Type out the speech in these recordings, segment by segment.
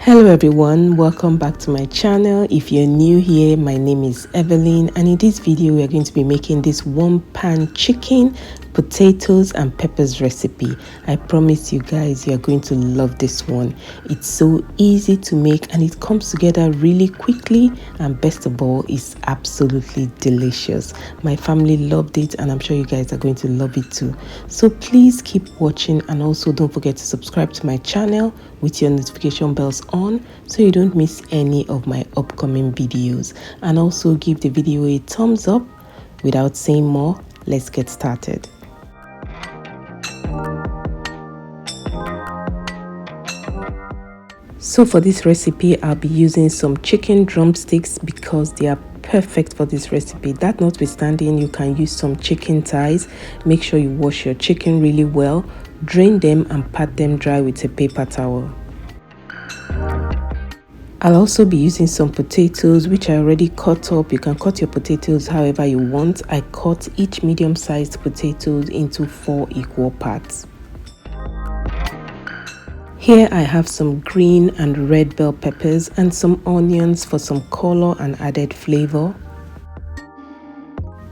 Hello everyone, welcome back to my channel. If you're new here, my name is Evelyn, and in this video we are going to be making this one pan chicken, potatoes and peppers recipe. I promise you guys you are going to love this one. It's so easy to make and it comes together really quickly, and best of all, it's absolutely delicious. My family loved it and I'm sure you guys are going to love it too. So please keep watching, and also don't forget to subscribe to my channel with your notification bells on so you don't miss any of my upcoming videos, and also give the video a thumbs up. Without saying more, let's get started. So for this recipe, I'll be using some chicken drumsticks because they are perfect for this recipe. That notwithstanding, you can use some chicken thighs. Make sure you wash your chicken really well, drain them and pat them dry with a paper towel. I'll also be using some potatoes which I already cut up. You can cut your potatoes however you want. I cut each medium-sized potatoes into 4 equal parts. Here I have some green and red bell peppers and some onions for some color and added flavor.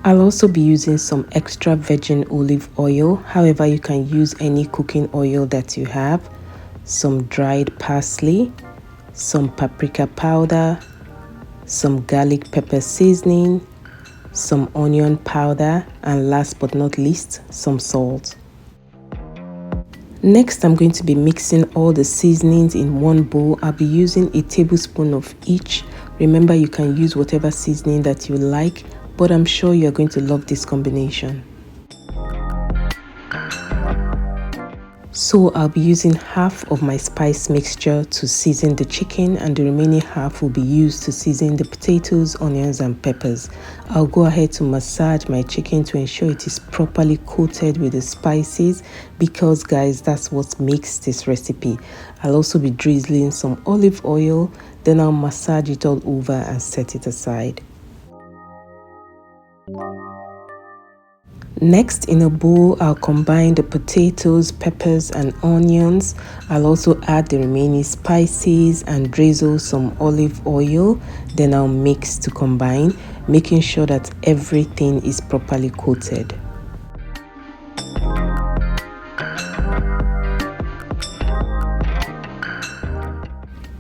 I'll also be using some extra virgin olive oil, however you can use any cooking oil that you have, some dried parsley, some paprika powder, some garlic pepper seasoning, some onion powder, and last but not least, some salt. Next, I'm going to be mixing all the seasonings in one bowl. I'll be using a tablespoon of each. Remember, you can use whatever seasoning that you like, but I'm sure you're going to love this combination. So I'll be using half of my spice mixture to season the chicken, and the remaining half will be used to season the potatoes, onions and peppers. I'll go ahead to massage my chicken to ensure it is properly coated with the spices, because guys, that's what makes this recipe. I'll also be drizzling some olive oil, then I'll massage it all over and set it aside. Next, in a bowl, I'll combine the potatoes, peppers and onions. I'll also add the remaining spices and drizzle some olive oil. Then I'll mix to combine, making sure that everything is properly coated.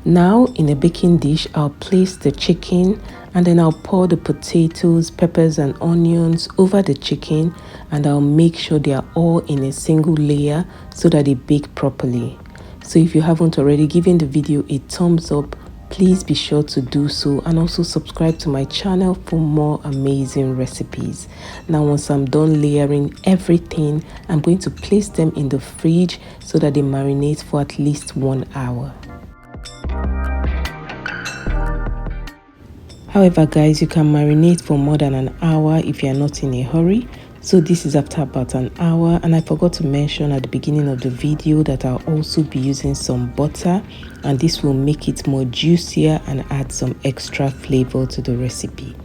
Now, in a baking dish, I'll place the chicken, and then I'll pour the potatoes, peppers and onions over the chicken, and I'll make sure they are all in a single layer so that they bake properly. So if you haven't already given the video a thumbs up, please be sure to do so, and also subscribe to my channel for more amazing recipes. Now once I'm done layering everything, I'm going to place them in the fridge so that they marinate for at least 1 hour. However guys, you can marinate for more than an hour if you are not in a hurry. So this is after about an hour, and I forgot to mention at the beginning of the video that I'll also be using some butter, and this will make it more juicier and add some extra flavor to the recipe.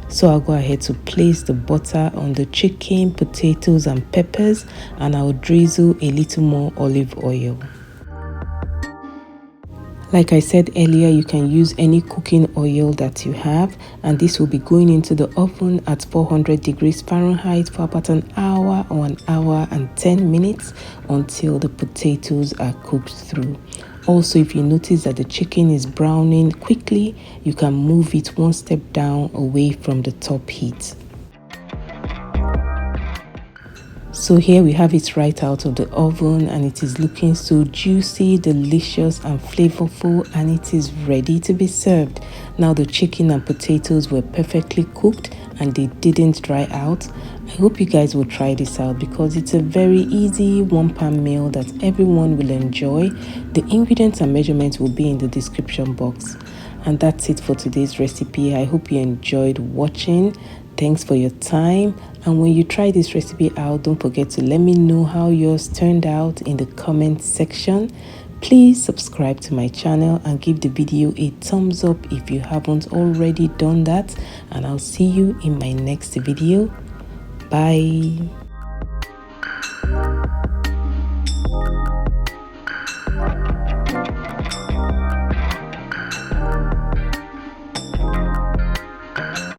So I'll go ahead to place the butter on the chicken, potatoes and peppers, and I'll drizzle a little more olive oil. Like I said earlier, you can use any cooking oil that you have, and this will be going into the oven at 400 degrees Fahrenheit for about an hour or an hour and 10 minutes until the potatoes are cooked through. Also, if you notice that the chicken is browning quickly, you can move it one step down away from the top heat. So here we have it right out of the oven, and it is looking so juicy, delicious and flavorful, and it is ready to be served. Now the chicken and potatoes were perfectly cooked and they didn't dry out. I hope you guys will try this out because it's a very easy one-pan meal that everyone will enjoy. The ingredients and measurements will be in the description box. And that's it for today's recipe. I hope you enjoyed watching. Thanks for your time, and when you try this recipe out, don't forget to let me know how yours turned out in the comment section. Please subscribe to my channel and give the video a thumbs up if you haven't already done that, and I'll see you in my next video. Bye.